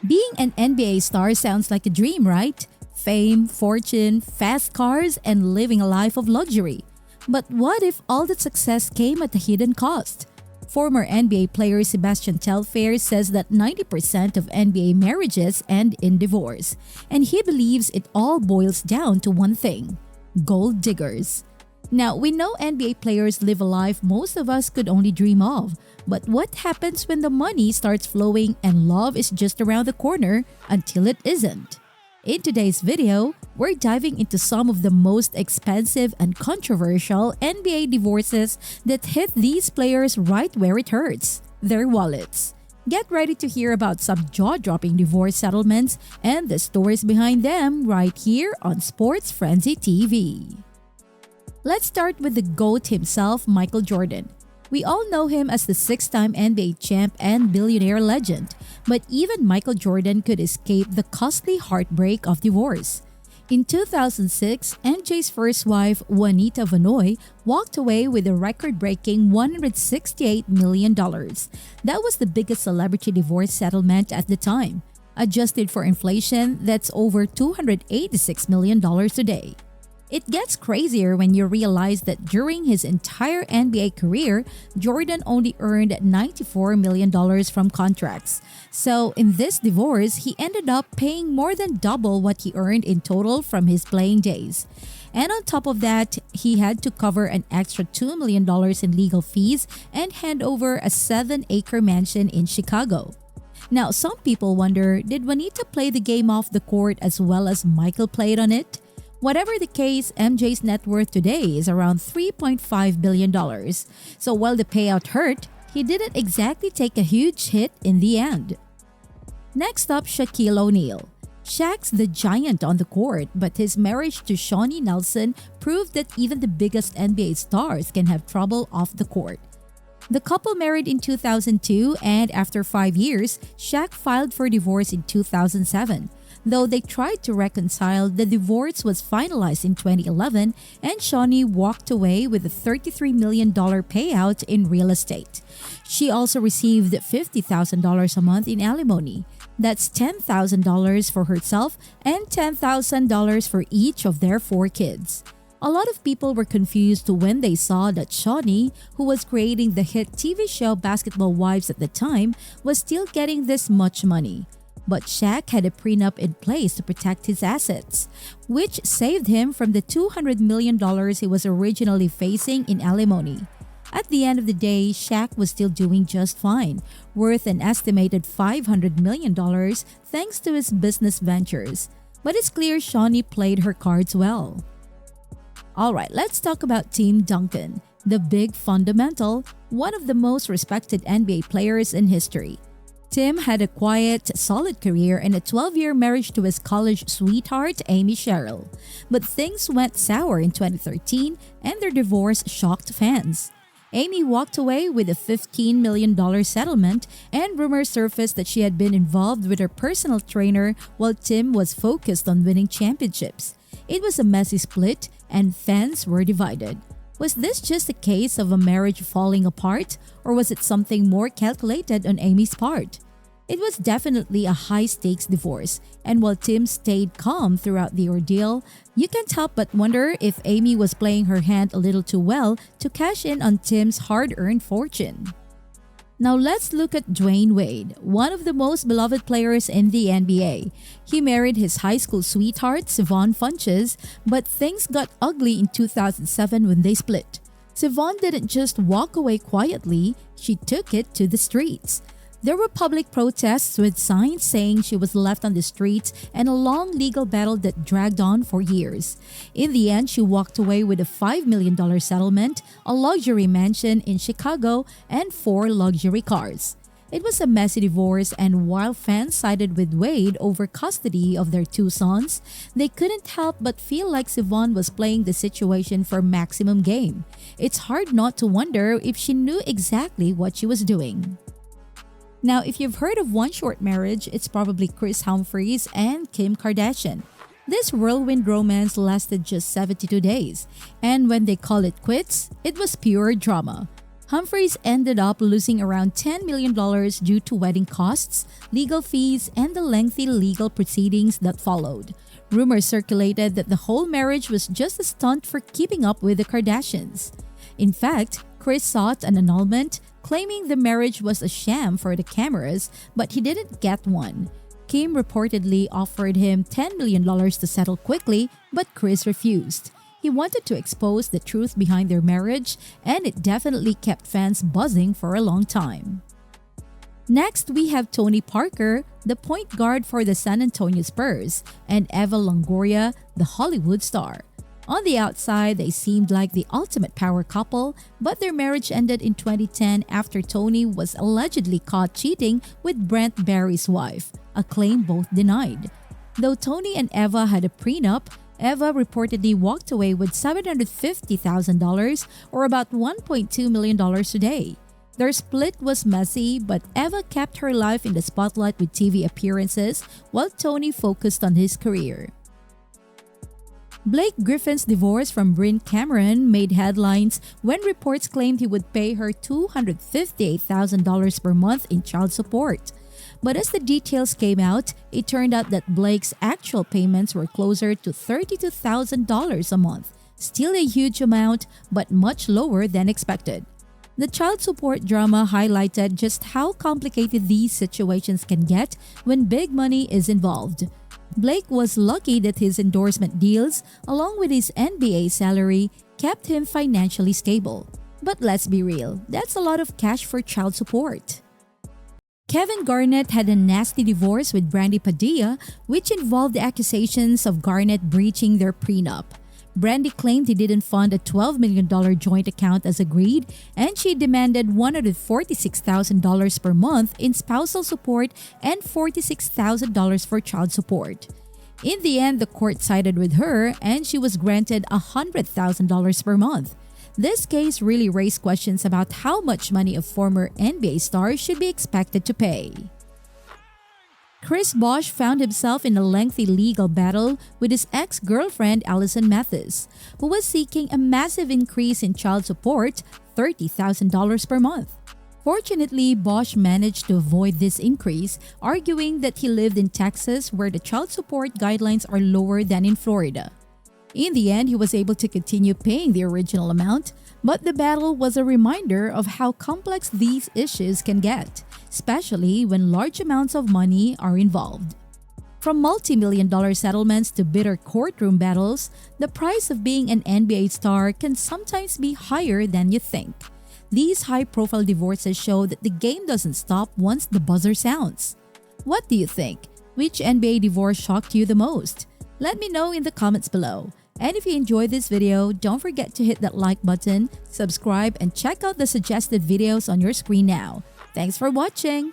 Being an NBA star sounds like a dream, right? Fame, fortune, fast cars, and living a life of luxury. But what if all that success came at a hidden cost? Former NBA player Sebastian Telfair says that 90% of NBA marriages end in divorce, and he believes it all boils down to one thing: gold diggers. Now, we know NBA players live a life most of us could only dream of, but what happens when the money starts flowing and love is just around the corner until it isn't? In today's video, we're diving into some of the most expensive and controversial NBA divorces that hit these players right where it hurts: their wallets. Get ready to hear about some jaw-dropping divorce settlements and the stories behind them right here on Sports Frenzy TV. Let's start with the GOAT himself, Michael Jordan. We all know him as the six-time NBA champ and billionaire legend, but even Michael Jordan could escape the costly heartbreak of divorce. In 2006, MJ's first wife, Juanita Vanoy, walked away with a record-breaking $168 million. That was the biggest celebrity divorce settlement at the time. Adjusted for inflation, that's over $286 million today. It gets crazier when you realize that during his entire NBA career, Jordan only earned $94 million from contracts. So in this divorce, he ended up paying more than double what he earned in total from his playing days. And on top of that, he had to cover an extra $2 million in legal fees and hand over a 7-acre mansion in Chicago. Now, some people wonder, did Juanita play the game off the court as well as Michael played on it? Whatever the case, MJ's net worth today is around $3.5 billion. So while the payout hurt, he didn't exactly take a huge hit in the end. Next up, Shaquille O'Neal. Shaq's the giant on the court, but his marriage to Shawnee Nelson proved that even the biggest NBA stars can have trouble off the court. The couple married in 2002, and after 5 years, Shaq filed for divorce in 2007. Though they tried to reconcile, the divorce was finalized in 2011 and Shawnee walked away with a $33 million payout in real estate. She also received $50,000 a month in alimony. That's $10,000 for herself and $10,000 for each of their 4 kids. A lot of people were confused when they saw that Shawnee, who was creating the hit TV show Basketball Wives at the time, was still getting this much money. But Shaq had a prenup in place to protect his assets, which saved him from the $200 million he was originally facing in alimony. At the end of the day, Shaq was still doing just fine, worth an estimated $500 million thanks to his business ventures. But it's clear Shawnee played her cards well. Alright, let's talk about Tim Duncan, the big fundamental, one of the most respected NBA players in history. Tim had a quiet, solid career and a 12-year marriage to his college sweetheart, Amy Sherrill. But things went sour in 2013 and their divorce shocked fans. Amy walked away with a $15 million settlement, and rumors surfaced that she had been involved with her personal trainer while Tim was focused on winning championships. It was a messy split and fans were divided. Was this just a case of a marriage falling apart, or was it something more calculated on Amy's part? It was definitely a high-stakes divorce, and while Tim stayed calm throughout the ordeal, you can't help but wonder if Amy was playing her hand a little too well to cash in on Tim's hard-earned fortune. Now let's look at Dwayne Wade, one of the most beloved players in the NBA. He married his high school sweetheart, Siobhan Funches, but things got ugly in 2007 when they split. Siobhan didn't just walk away quietly, she took it to the streets. There were public protests with signs saying she was left on the streets and a long legal battle that dragged on for years. In the end, she walked away with a $5 million settlement, a luxury mansion in Chicago, and 4 luxury cars. It was a messy divorce, and while fans sided with Wade over custody of their 2 sons, they couldn't help but feel like Siobhan was playing the situation for maximum gain. It's hard not to wonder if she knew exactly what she was doing. Now, if you've heard of one short marriage, it's probably Kris Humphries and Kim Kardashian. This whirlwind romance lasted just 72 days, and when they call it quits, it was pure drama. Humphries ended up losing around $10 million due to wedding costs, legal fees, and the lengthy legal proceedings that followed. Rumors circulated that the whole marriage was just a stunt for keeping up with the Kardashians. In fact, Kris sought an annulment, claiming the marriage was a sham for the cameras, but he didn't get one. Kim reportedly offered him $10 million to settle quickly, but Kris refused. He wanted to expose the truth behind their marriage, and it definitely kept fans buzzing for a long time. Next, we have Tony Parker, the point guard for the San Antonio Spurs, and Eva Longoria, the Hollywood star. On the outside, they seemed like the ultimate power couple, but their marriage ended in 2010 after Tony was allegedly caught cheating with Brent Barry's wife, a claim both denied. Though Tony and Eva had a prenup, Eva reportedly walked away with $750,000 or about $1.2 million today. Their split was messy, but Eva kept her life in the spotlight with TV appearances while Tony focused on his career. Blake Griffin's divorce from Bryn Cameron made headlines when reports claimed he would pay her $258,000 per month in child support. But as the details came out, it turned out that Blake's actual payments were closer to $32,000 a month, still a huge amount, but much lower than expected. The child support drama highlighted just how complicated these situations can get when big money is involved. Blake was lucky that his endorsement deals, along with his NBA salary, kept him financially stable. But let's be real, that's a lot of cash for child support. Kevin Garnett had a nasty divorce with Brandy Padilla, which involved accusations of Garnett breaching their prenup. Brandy claimed he didn't fund a $12 million joint account as agreed, and she demanded $146,000 per month in spousal support and $46,000 for child support. In the end, the court sided with her, and she was granted $100,000 per month. This case really raised questions about how much money a former NBA star should be expected to pay. Chris Bosh found himself in a lengthy legal battle with his ex-girlfriend Allison Mathis, who was seeking a massive increase in child support, $30,000 per month. Fortunately, Bosh managed to avoid this increase, arguing that he lived in Texas where the child support guidelines are lower than in Florida. In the end, he was able to continue paying the original amount, but the battle was a reminder of how complex these issues can get, especially when large amounts of money are involved. From multi-million-dollar settlements to bitter courtroom battles, the price of being an NBA star can sometimes be higher than you think. These high-profile divorces show that the game doesn't stop once the buzzer sounds. What do you think? Which NBA divorce shocked you the most? Let me know in the comments below. And if you enjoyed this video, don't forget to hit that like button, subscribe, and check out the suggested videos on your screen now. Thanks for watching!